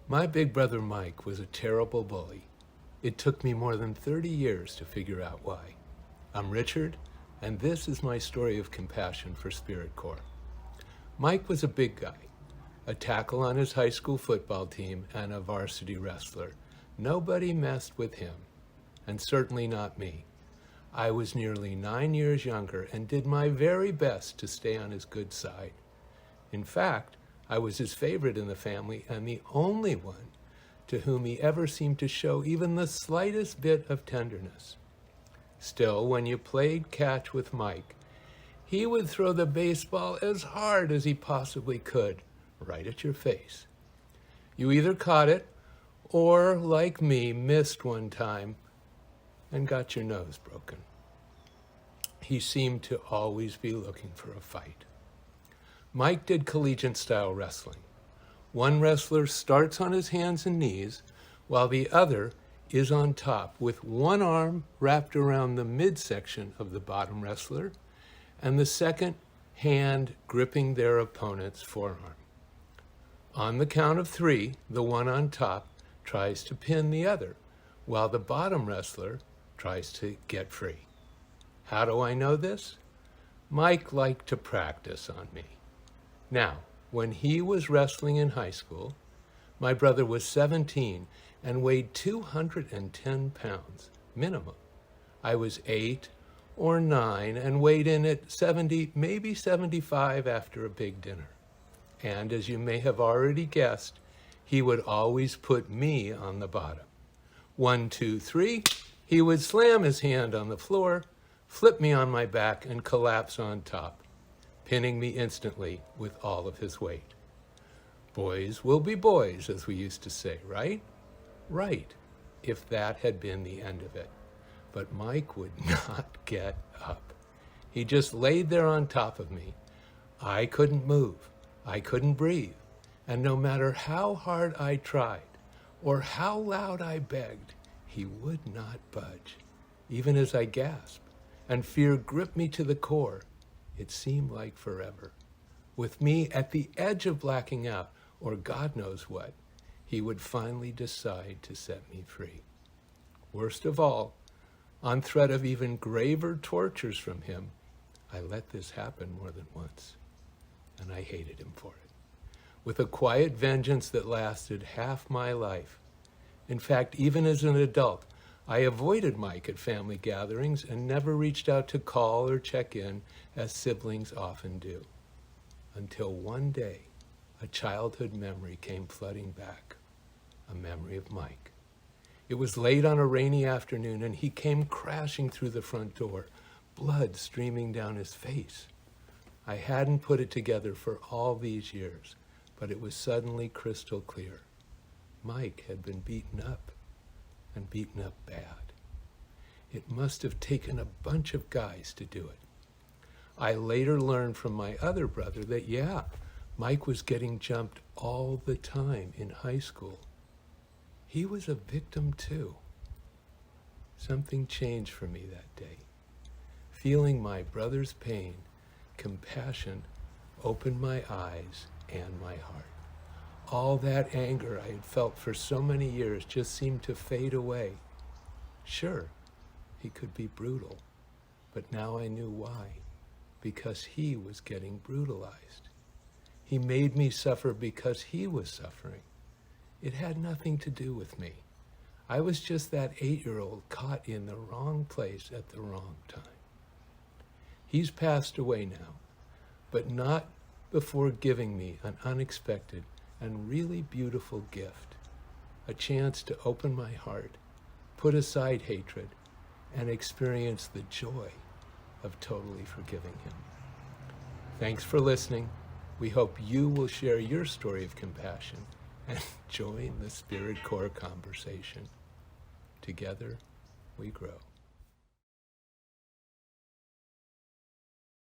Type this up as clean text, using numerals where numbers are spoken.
My big brother Mike was a terrible bully. It took me more than 30 years to figure out why. I'm Richard, and this is my story of compassion for Spirit Corps. Mike was a big guy, a tackle on his high school football team and a varsity wrestler. Nobody messed with him, and certainly not me. I was nearly 9 years younger and did my very best to stay on his good side. In fact, I was his favorite in the family and the only one to whom he ever seemed to show even the slightest bit of tenderness. Still, when you played catch with Mike, he would throw the baseball as hard as he possibly could, right at your face. You either caught it or, like me, missed one time and got your nose broken. He seemed to always be looking for a fight. Mike did collegiate-style wrestling. One wrestler starts on his hands and knees, while the other is on top with one arm wrapped around the midsection of the bottom wrestler and the second hand gripping their opponent's forearm. On the count of 3, the one on top tries to pin the other, while the bottom wrestler tries to get free. How do I know this? Mike liked to practice on me. Now, when he was wrestling in high school, my brother was 17 and weighed 210 pounds, minimum. I was 8 or 9 and weighed in at 70, maybe 75 after a big dinner. And as you may have already guessed, he would always put me on the bottom. 1, 2, 3, he would slam his hand on the floor, flip me on my back, and collapse on top, pinning me instantly with all of his weight. Boys will be boys, as we used to say, right? Right, if that had been the end of it. But Mike would not get up. He just laid there on top of me. I couldn't move. I couldn't breathe. And no matter how hard I tried or how loud I begged, he would not budge, even as I gasped, and fear gripped me to the core. It seemed like forever. With me at the edge of blacking out, or God knows what, he would finally decide to set me free. Worst of all, on threat of even graver tortures from him, I let this happen more than once, and I hated him for it, with a quiet vengeance that lasted half my life. In fact, even as an adult, I avoided Mike at family gatherings and never reached out to call or check in, as siblings often do. Until one day, a childhood memory came flooding back, a memory of Mike. It was late on a rainy afternoon, and he came crashing through the front door, blood streaming down his face. I hadn't put it together for all these years, but it was suddenly crystal clear. Mike had been beaten up, and beaten up bad. It must have taken a bunch of guys to do it. I later learned from my other brother that, Mike was getting jumped all the time in high school. He was a victim too. Something changed for me that day. Feeling my brother's pain, compassion opened my eyes and my heart. All that anger I had felt for so many years just seemed to fade away. Sure, he could be brutal, but now I knew why. Because he was getting brutalized. He made me suffer because he was suffering. It had nothing to do with me. I was just that 8-year-old caught in the wrong place at the wrong time. He's passed away now, but not before giving me an unexpected and really beautiful gift, a chance to open my heart, put aside hatred, and experience the joy of totally forgiving him. Thanks for listening. We hope you will share your story of compassion and join the Spirit Corps conversation. Together, we grow.